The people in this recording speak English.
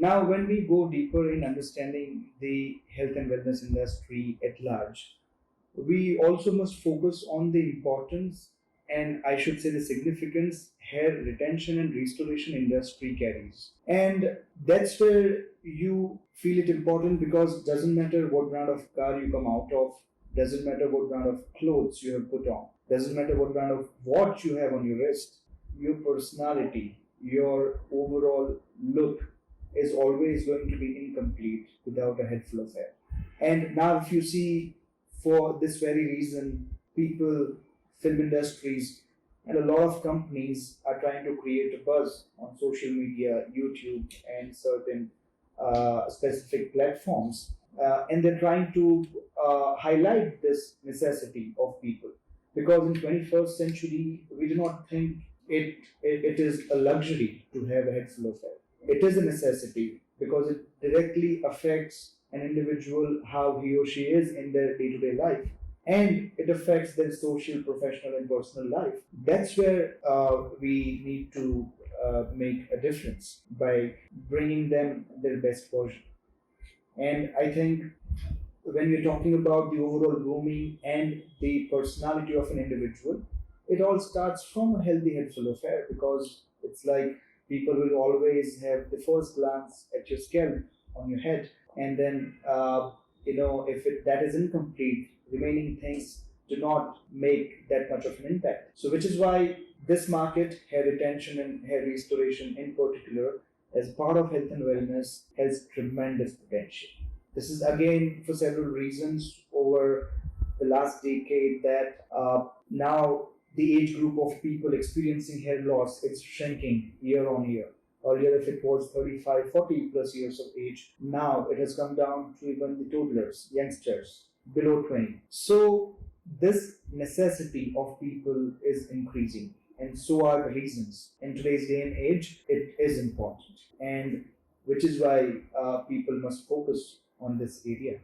Now, when we go deeper in understanding the health and wellness industry at large, we also must focus on the importance and I should say the significance hair retention and restoration industry carries. And that's where you feel it important because it doesn't matter what brand of car you come out of, doesn't matter what brand of clothes you have put on, doesn't matter what brand of watch you have on your wrist, your personality, your overall look is always going to be incomplete without a head full of hair. And now, if you see, for this very reason, people, film industries, and a lot of companies are trying to create a buzz on social media, YouTube, and certain specific platforms. And they're trying to highlight this necessity of people. Because in 21st century, we do not think it is a luxury to have a head full of hair. It is a necessity because it directly affects an individual how he or she is in their day-to-day life, and it affects their social, professional, and personal life. That's where we need to make a difference by bringing them their best version. And I think when we're talking about the overall grooming and the personality of an individual, it all starts from a healthy head full of hair because it's like people will always have the first glance at your scalp on your head, and then if that is incomplete, remaining things do not make that much of an impact. So, which is why this market, hair retention and hair restoration in particular, as part of health and wellness, has tremendous potential. This is again for several reasons over the last decade that now the age group of people experiencing hair loss is shrinking year on year. Earlier, if it was 35, 40 plus years of age, now it has come down to even the toddlers, youngsters, below 20. So, this necessity of people is increasing, and so are the reasons. In today's day and age, it is important, and which is why people must focus on this area.